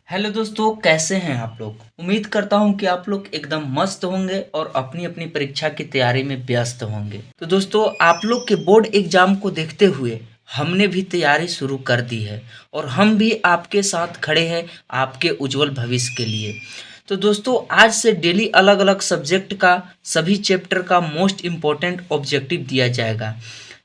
Hello दोस्तों, कैसे हैं आप लोग। उम्मीद करता हूं कि आप लोग एकदम मस्त होंगे और अपनी अपनी परीक्षा की तैयारी में व्यस्त होंगे। तो दोस्तों, आप लोग के बोर्ड एग्जाम को देखते हुए हमने भी तैयारी शुरू कर दी है और हम भी आपके साथ खड़े हैं आपके उज्जवल भविष्य के लिए। तो दोस्तों, आज से डेली अलग अलग सब्जेक्ट का सभी चैप्टर का मोस्ट इम्पोर्टेंट ऑब्जेक्टिव दिया जाएगा,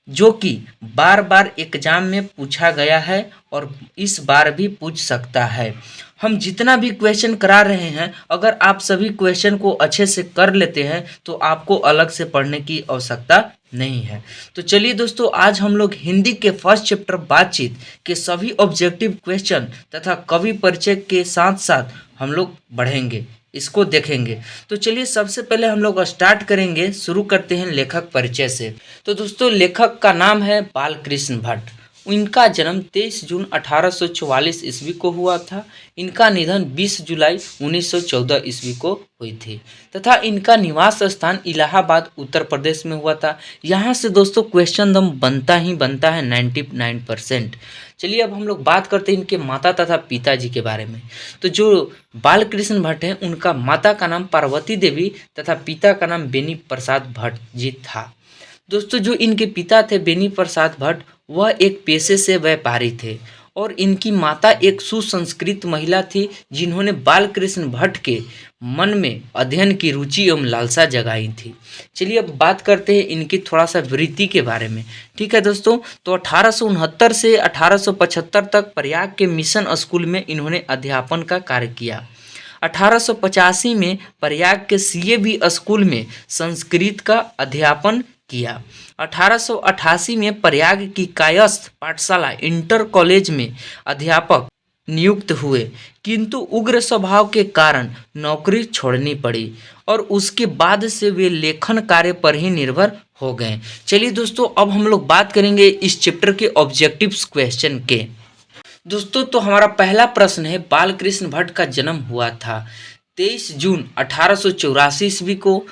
जो कि बार बार एग्जाम में पूछा गया है और इस बार भी पूछ सकता है। हम जितना भी क्वेश्चन करा रहे हैं, अगर आप सभी क्वेश्चन को अच्छे से कर लेते हैं तो आपको अलग से पढ़ने की आवश्यकता नहीं है। तो चलिए दोस्तों, आज हम लोग हिंदी के फर्स्ट चैप्टर बातचीत के सभी ऑब्जेक्टिव क्वेश्चन तथा कवि परिचय के साथ साथ हम लोग बढ़ेंगे, इसको देखेंगे। तो चलिए, सबसे पहले हम लोग स्टार्ट करेंगे, शुरू करते हैं लेखक परिचय से। तो दोस्तों, लेखक का नाम है बालकृष्ण भट्ट। इनका जन्म 23 जून 1844 ईस्वी को हुआ था। इनका निधन 20 जुलाई 1914 ईस्वी को हुई थी तथा इनका निवास स्थान इलाहाबाद उत्तर प्रदेश में हुआ था। यहाँ से दोस्तों क्वेश्चन दम बनता ही बनता है 99%। चलिए, अब हम लोग बात करते हैं इनके माता तथा पिताजी के बारे में। तो जो बालकृष्ण भट्ट हैं, उनका माता का नाम पार्वती देवी तथा पिता का नाम बेनी प्रसाद भट्ट जी था। दोस्तों, जो इनके पिता थे बेनी प्रसाद भट्ट, वह एक पेशे से व्यापारी थे और इनकी माता एक सुसंस्कृत महिला थी, जिन्होंने बालकृष्ण भट्ट के मन में अध्ययन की रुचि एवं लालसा जगाई थी। चलिए, अब बात करते हैं इनकी थोड़ा सा वृत्ति के बारे में। ठीक है दोस्तों, तो 1869 से 1875 तक प्रयाग के मिशन स्कूल में इन्होंने अध्यापन का कार्य किया। 1885 में प्रयाग के सीएबी स्कूल में संस्कृत का अध्यापन किया। 1888 में प्रयाग की कायस्थ पाठशाला इंटर कॉलेज में अध्यापक नियुक्त हुए, किंतु उग्र स्वभाव के कारण नौकरी छोड़नी पड़ी और उसके बाद से वे लेखन कार्य पर ही निर्भर हो गए। चलिए दोस्तों, अब हम लोग बात करेंगे इस चैप्टर के ऑब्जेक्टिव्स क्वेश्चन के। दोस्तों, तो हमारा पहला प्रश्न है, बालकृष्ण भट्ट का जन्म हुआ था 23 जून 1884 ईस्वी को,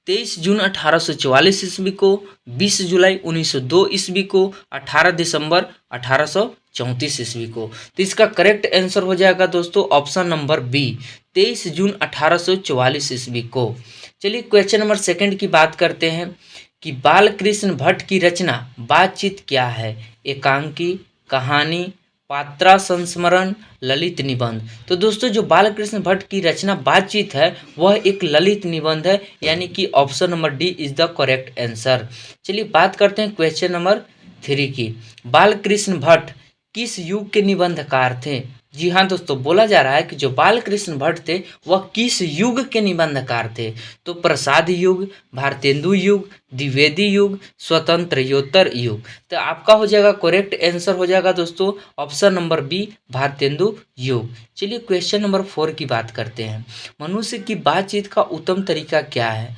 23 जून 1844 ईस्वी को, 20 जुलाई 1902 ईस्वी को, 18 दिसंबर 1834 ईस्वी को। तो इसका करेक्ट आंसर हो जाएगा दोस्तों ऑप्शन नंबर बी, 23 जून 1844 ईस्वी को। चलिए, क्वेश्चन नंबर सेकंड की बात करते हैं कि बालकृष्ण भट्ट की रचना बातचीत क्या है। एकांकी, कहानी, पात्रा संस्मरण, ललित निबंध। तो दोस्तों, जो बालकृष्ण भट्ट की रचना बातचीत है, वह एक ललित निबंध है, यानी कि option number D is the correct answer. चलिए, बात करते हैं क्वेश्चन नंबर 3 की। बालकृष्ण भट्ट किस युग के निबंधकार थे। जी हाँ दोस्तों, बोला जा रहा है कि जो बालकृष्ण भट्ट थे वह किस युग के निबंधकार थे। तो प्रसाद युग, भारतेंदु युग, द्विवेदी युग, स्वतंत्रोत्तर युग। तो आपका हो जाएगा करेक्ट आंसर हो जाएगा दोस्तों ऑप्शन नंबर बी, भारतेंदु युग। चलिए, क्वेश्चन नंबर 4 की बात करते हैं। मनुष्य की बातचीत का उत्तम तरीका क्या है।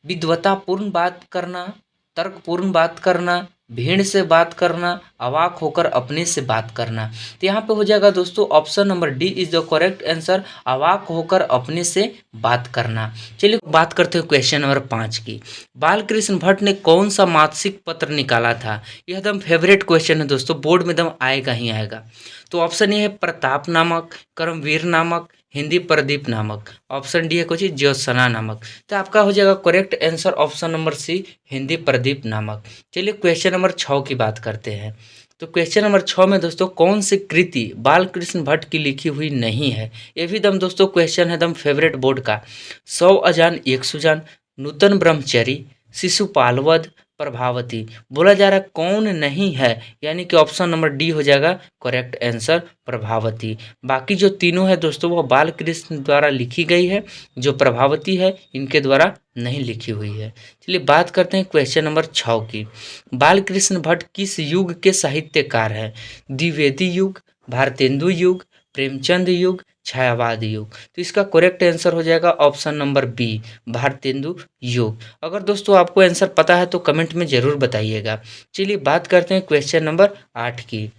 विद्वतापूर्ण बात करना, तर्कपूर्ण बात करना, भीड़ से बात करना, अवाक होकर अपने से बात करना। तो यहाँ पे हो जाएगा दोस्तों option number D is the correct answer, अवाक होकर अपने से बात करना। चलिए, बात करते हैं क्वेश्चन नंबर 5 की। बालकृष्ण भट्ट ने कौन सा मासिक पत्र निकाला था। यह एकदम फेवरेट क्वेश्चन है दोस्तों, बोर्ड में एकदम आएगा ही आएगा। तो ऑप्शन ए है प्रताप नामक, कर्मवीर नामक, हिंदी प्रदीप नामक। ऑप्शन डी है कुछ ज्योत्सना नामक। तो आपका हो जाएगा correct answer option number C, Hindi Pradeep नामक। चलिए, क्वेश्चन नंबर 6 की बात करते हैं। तो क्वेश्चन नंबर 6 में दोस्तों कौन सी कृति बालकृष्ण भट्ट की लिखी हुई नहीं है। ये भी दम दोस्तों क्वेश्चन है दम फेवरेट बोर्ड का। 100 अजान 1 सुजान, नूतन ब्रह्मचरी, शिशुपाल वध, प्रभावती। बोला जा रहा है कौन नहीं है, यानी कि ऑप्शन नंबर डी हो जाएगा करेक्ट आंसर, प्रभावती। बाकी जो तीनों है दोस्तों वो बालकृष्ण द्वारा लिखी गई है, जो प्रभावती है इनके द्वारा नहीं लिखी हुई है। चलिए, बात करते हैं क्वेश्चन नंबर 6 की। बालकृष्ण भट्ट किस युग के साहित्यकार हैं। द्विवेदी युग, भारतेंदु युग, प्रेमचंद युग, छायावाद युग। तो इसका करेक्ट आंसर हो जाएगा ऑप्शन नंबर बी, भारतेंदु युग। अगर दोस्तों आपको आंसर पता है तो कमेंट में ज़रूर बताइएगा। चलिए, बात करते हैं क्वेश्चन नंबर 8 की।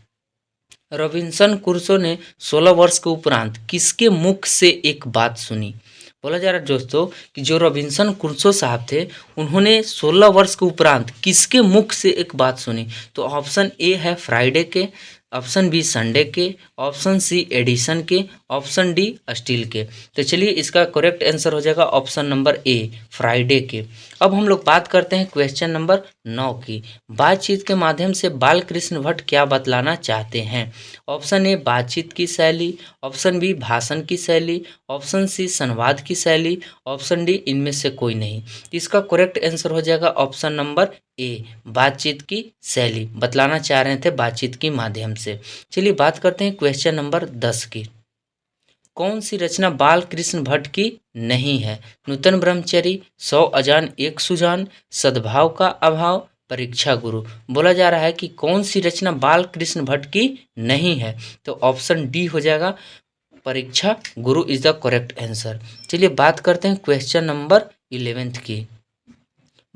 रॉबिन्सन क्रूसो ने 16 वर्ष के उपरांत किसके मुख से एक बात सुनी। बोला जा रहा है दोस्तों कि जो रॉबिन्सन क्रूसो साहब थे, उन्होंने 16 वर्ष के उपरांत किसके मुख से एक बात सुनी। तो ऑप्शन ए है फ्राइडे के, ऑप्शन बी संडे के, ऑप्शन सी एडिशन के, ऑप्शन डी स्टील के। तो चलिए इसका करेक्ट आंसर हो जाएगा ऑप्शन नंबर ए फ्राइडे के। अब हम लोग बात करते हैं क्वेश्चन नंबर 9 की। बातचीत के माध्यम से बालकृष्ण भट्ट क्या बतलाना चाहते हैं? ऑप्शन ए बातचीत की शैली, ऑप्शन बी भाषण की शैली, ऑप्शन सी संवाद की शैली, ऑप्शन डी इनमें से कोई नहीं। इसका करेक्ट आंसर हो जाएगा ऑप्शन नंबर ए बातचीत की शैली बतलाना चाह रहे थे बातचीत के माध्यम से। चलिए बात करते हैं क्वेश्चन नंबर 10 की। कौन सी रचना बाल कृष्ण भट्ट की नहीं है? नूतन ब्रह्मचरी, 100 अजान एक सुजान, सद्भाव का अभाव, परीक्षा गुरु। बोला जा रहा है कि कौन सी रचना बाल कृष्ण भट्ट की नहीं है? तो ऑप्शन डी हो जाएगा परीक्षा गुरु इज द करेक्ट आंसर। चलिए बात करते हैं क्वेश्चन नंबर 11 की।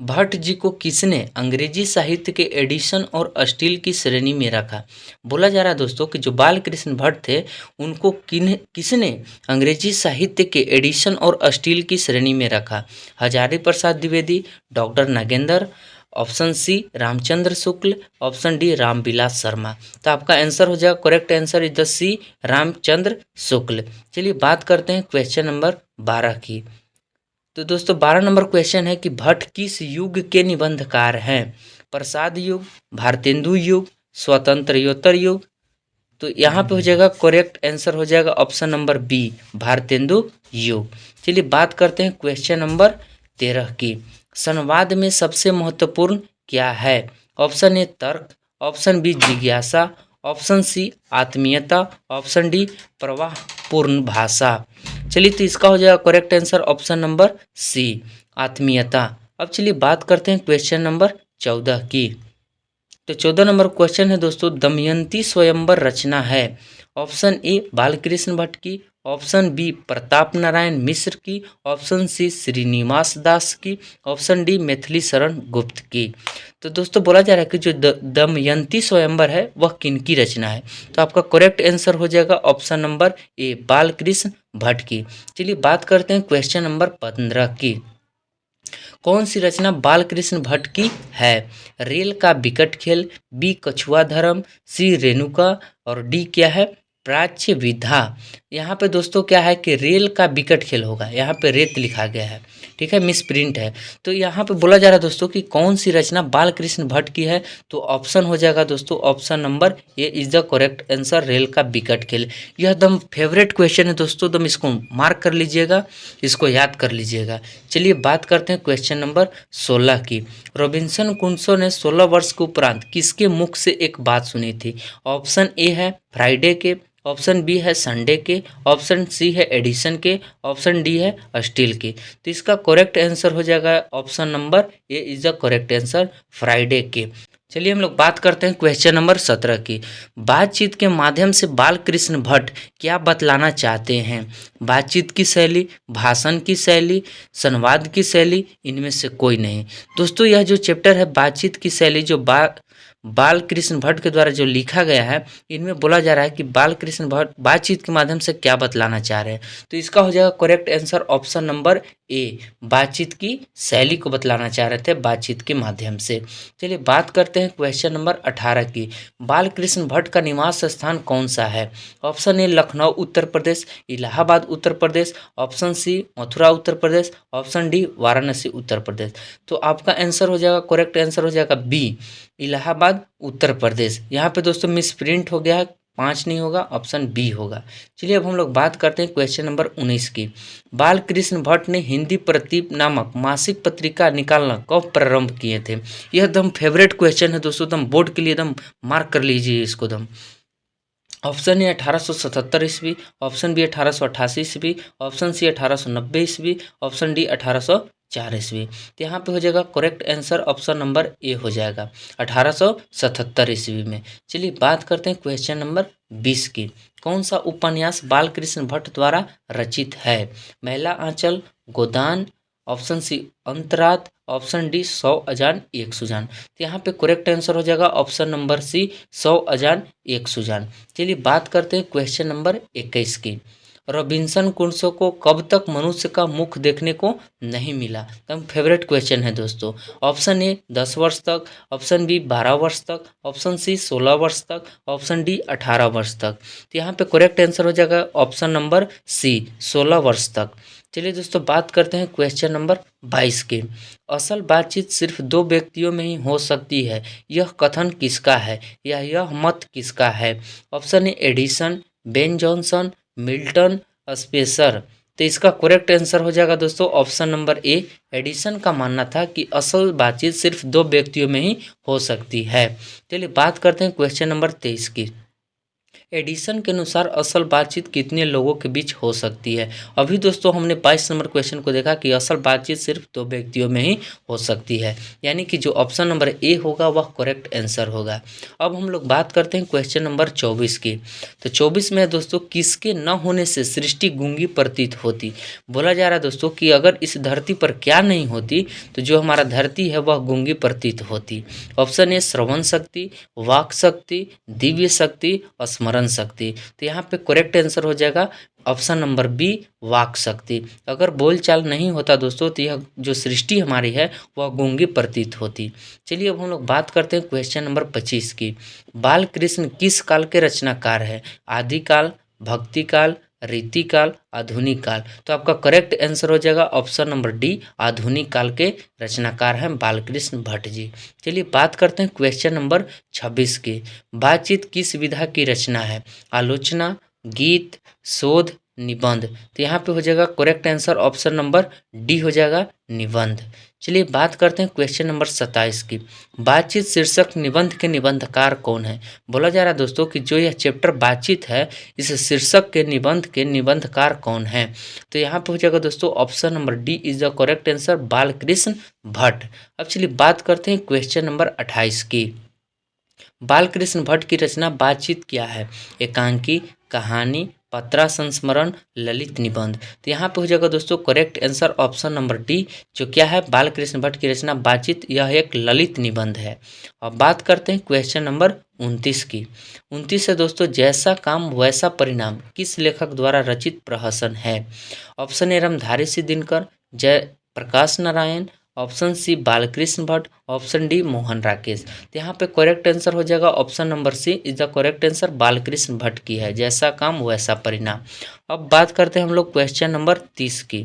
भट्ट जी को किसने अंग्रेजी साहित्य के एडिशन और स्टील की श्रेणी में रखा? बोला जा रहा है दोस्तों कि जो बाल कृष्ण भट्ट थे उनको किसने अंग्रेजी साहित्य के एडिशन और स्टील की श्रेणी में रखा? Hazari Prasad Dwivedi, doctor Nagendra, option C Ramchandra Shukla, option D Ramvilas Sharma. तो आपका आंसर हो जाएगा correct answer is the C Ramchandra Shukla. चलिए बात करते हैं क्वेश्चन नंबर 12 की। तो दोस्तों 12 नंबर क्वेश्चन है कि भट्ट किस युग के निबंधकार हैं? प्रसाद युग, भारतेंदु युग, स्वतंत्रोत्तर युग। तो यहाँ पे हो जाएगा करेक्ट आंसर हो जाएगा ऑप्शन नंबर बी भारतेंदु युग। चलिए बात करते हैं क्वेश्चन नंबर 13 की। संवाद में सबसे महत्वपूर्ण क्या है? ऑप्शन ए तर्क, ऑप्शन बी जिज्ञासा, ऑप्शन सी आत्मीयता, ऑप्शन डी प्रवाहपूर्ण भाषा। चलिए तो इसका हो जाएगा correct answer option number C आत्मीयता। अब चलिए बात करते हैं क्वेश्चन नंबर 14 की। तो 14 नंबर क्वेश्चन है दोस्तों, दमयंती स्वयंवर रचना है? ऑप्शन ए बालकृष्ण भट्ट की, ऑप्शन बी प्रताप नारायण मिश्र की, ऑप्शन सी श्रीनिवास दास की, ऑप्शन डी मैथिली शरण गुप्त की। तो दोस्तों बोला जा रहा है कि जो दमयंती स्वयंवर है वह किनकी रचना है? तो आपका करेक्ट आंसर हो जाएगा option number A Balkrishna Bhatt की। चलिए बात करते हैं क्वेश्चन नंबर 15 की। कौन सी रचना बालकृष्ण भट्ट की है? रेल का बिकट खेल, बी कछुआ धर्म, सी रेणुका और डी क्या है प्राच्य विधा। यहाँ पे दोस्तों क्या है कि रेल का बिकट खेल होगा, यहाँ पे रेत लिखा गया है, ठीक है, मिस प्रिंट है। तो यहाँ पे बोला जा रहा है दोस्तों कि कौन सी रचना बालकृष्ण भट्ट की है? तो ऑप्शन हो जाएगा दोस्तों option number A is the correct answer rail का बिकट खेल। यह एकदम फेवरेट क्वेश्चन है दोस्तों, एकदम इसको मार्क कर लीजिएगा, इसको याद कर लीजिएगा। चलिए बात करते हैं क्वेश्चन नंबर 16 की। रॉबिन्सन क्रूसो ने 16 वर्ष के उपरांत किसके मुख से एक बात सुनी थी? ऑप्शन ए है फ्राइडे के, ऑप्शन बी है संडे के, ऑप्शन सी है एडिशन के, ऑप्शन डी है स्टील के। तो इसका करेक्ट आंसर हो जाएगा option number A is the correct answer Friday के। चलिए हम लोग बात करते हैं क्वेश्चन नंबर 17 की। बातचीत के माध्यम से बालकृष्ण भट्ट क्या बतलाना चाहते हैं? बातचीत की शैली, भाषण की शैली, संवाद की शैली, इनमें से कोई नहीं। दोस्तों यह जो चैप्टर है बातचीत की शैली जो बालकृष्ण भट्ट के द्वारा जो लिखा गया है, इनमें बोला जा रहा है कि बालकृष्ण भट्ट बातचीत के माध्यम से क्या बतलाना चाह रहे हैं। तो इसका हो जाएगा correct answer option number A बातचीत की शैली को बतलाना चाह रहे थे बातचीत के माध्यम से। चलिए बात करते हैं क्वेश्चन नंबर 18 की। बालकृष्ण भट्ट का निवास स्थान कौन सा है? Option A Lucknow Uttar Pradesh, Allahabad Uttar Pradesh, option C Mathura Uttar Pradesh, option D Varanasi Uttar Pradesh. तो आपका आंसर हो जाएगा करेक्ट आंसर हो जाएगा बी इलाहाबाद उत्तर प्रदेश। यहाँ पे दोस्तों मिस प्रिंट हो गया है, 5 नहीं होगा, ऑप्शन बी होगा। चलिए अब हम लोग बात करते हैं क्वेश्चन नंबर 19 की। बालकृष्ण भट्ट ने हिंदी प्रदीप नामक मासिक पत्रिका निकालना कब प्रारंभ किए थे? यह एकदम फेवरेट क्वेश्चन है दोस्तों, एकदम बोर्ड के लिए एकदम मार्क कर लीजिए इसको एकदम। ऑप्शन ए 1877 ईस्वी, ऑप्शन बी 1888 ईस्वी, ऑप्शन सी 1890 ईस्वी, ऑप्शन डी 1804 ईस्वी। तो यहाँ पे हो जाएगा correct answer option number A हो जाएगा 1877 ईस्वी में। चलिए बात करते हैं क्वेश्चन नंबर 20 की। कौन सा उपन्यास बालकृष्ण भट्ट द्वारा रचित है? महिला आंचल, गोदान, ऑप्शन सी अंतरात, ऑप्शन डी 100 अजान एक सुजान। तो यहाँ पे करेक्ट आंसर हो जाएगा ऑप्शन नंबर सी 100 अजान एक सुजान। चलिए बात करते हैं क्वेश्चन नंबर 21 की। रॉबिन्सन क्रूसो को कब तक मनुष्य का मुख देखने को नहीं मिला? तो फेवरेट क्वेश्चन है दोस्तों। ऑप्शन ए 10 वर्ष तक, ऑप्शन बी 12 वर्ष तक, ऑप्शन सी 16 वर्ष तक, ऑप्शन डी 18 वर्ष तक। तो यहाँ पे करेक्ट आंसर हो जाएगा ऑप्शन नंबर सी 16 वर्ष तक। चलिए दोस्तों बात करते हैं क्वेश्चन नंबर 22 की। असल बातचीत सिर्फ दो व्यक्तियों में ही हो सकती है, यह कथन किसका है या यह मत किसका है? ऑप्शन ए Edison, Ben Jonson, Milton, spacer. तो इसका करेक्ट आंसर हो जाएगा दोस्तों ऑप्शन नंबर ए। एडिसन का मानना था कि असल बातचीत सिर्फ दो व्यक्तियों में ही हो सकती है। चलिए बात करते हैं क्वेश्चन नंबर 23 की। एडिसन के अनुसार असल बातचीत कितने लोगों के बीच हो सकती है? अभी दोस्तों हमने 22 नंबर क्वेश्चन को देखा कि असल बातचीत सिर्फ दो व्यक्तियों में ही हो सकती है, यानी कि जो ऑप्शन नंबर ए होगा वह करेक्ट आंसर होगा। अब हम लोग बात करते हैं क्वेश्चन नंबर 24 की। तो 24 में है दोस्तों, किसके न होने से सृष्टि गूंगी प्रतीत होती? बोला जा रहा है दोस्तों कि अगर इस धरती पर क्या नहीं होती तो जो हमारा धरती है वह गूंगी प्रतीत होती। ऑप्शन ए श्रवण शक्ति, वाक शक्ति, दिव्य शक्ति, स्मरण शक्ति। तो यहाँ पे करेक्ट आंसर हो जाएगा ऑप्शन नंबर बी वाक शक्ति। अगर बोलचाल नहीं होता दोस्तों तो यह जो सृष्टि हमारी है वह गूंगी प्रतीत होती। चलिए अब हम लोग बात करते हैं क्वेश्चन नंबर 25 की। बाल कृष्ण किस काल के रचनाकार है? आदिकाल, भक्ति काल, रीति काल, आधुनिक काल। तो आपका करेक्ट आंसर हो जाएगा ऑप्शन नंबर डी, आधुनिक काल के रचनाकार हैं बालकृष्ण भट्ट जी। चलिए बात करते हैं क्वेश्चन नंबर 26 की। बातचीत किस विधा की रचना है? आलोचना, गीत, शोध, निबंध। तो यहाँ पे हो जाएगा correct answer option number D हो जाएगा निबंध। चलिए बात करते हैं क्वेश्चन नंबर 27 की। बातचीत शीर्षक निबंध के निबंधकार कौन है? बोला जा रहा है दोस्तों कि जो यह चैप्टर बातचीत है इस शीर्षक के निबंधकार कौन है? तो यहाँ पे हो जाएगा दोस्तों option number D is the correct answer Balkrishna Bhatt. अब चलिए बात करते हैं क्वेश्चन नंबर 28 की। बालकृष्ण भट्ट की रचना बातचीत क्या है? एकांकी, कहानी, पत्रा संस्मरण, ललित निबंध। तो यहाँ पे हो जाएगा दोस्तों correct answer option number D, जो क्या है बालकृष्ण भट्ट की रचना बातचीत, यह एक ललित निबंध है। अब बात करते हैं क्वेश्चन नंबर 29 की। 29 है दोस्तों, जैसा काम वैसा परिणाम किस लेखक द्वारा रचित प्रहसन है? Option A Ramdhari Singh Dinkar, Jay Prakash Narayan, option C Balkrishna Bhatt, option D Mohan Rakesh. तो यहाँ पे करेक्ट आंसर हो जाएगा option number C is the correct answer Balkrishna Bhatt की है, जैसा काम वैसा परिणाम। अब बात करते हैं हम लोग क्वेश्चन नंबर 30 की।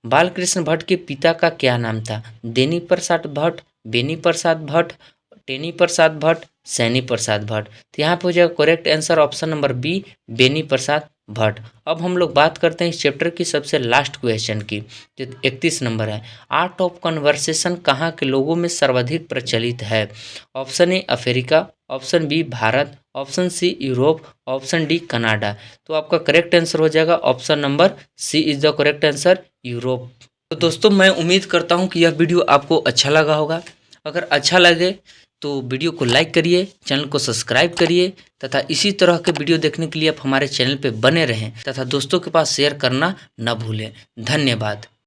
बालकृष्ण भट्ट के पिता का क्या नाम था? देनी प्रसाद भट्ट, बेनी प्रसाद भट्ट, टेनी प्रसाद भट्ट, सैनी प्रसाद भट्ट। तो यहाँ पे हो जाएगा correct answer option number B Beni Prasad Bhatt. अब हम लोग बात करते हैं इस चैप्टर की सबसे लास्ट क्वेश्चन की, जो 31 नंबर है। आर्ट ऑफ कन्वर्सेशन कहाँ के लोगों में सर्वाधिक प्रचलित है? Option A Africa, option B Bharat, option C Europe, option D Canada. तो आपका करेक्ट आंसर हो जाएगा option number C is the correct answer Europe. तो दोस्तों मैं उम्मीद करता हूँ कि यह वीडियो आपको अच्छा लगा होगा। अगर अच्छा लगे तो वीडियो को लाइक करिए, चैनल को सब्सक्राइब करिए तथा इसी तरह के वीडियो देखने के लिए आप हमारे चैनल पे बने रहें तथा दोस्तों के पास शेयर करना न भूलें। धन्यवाद।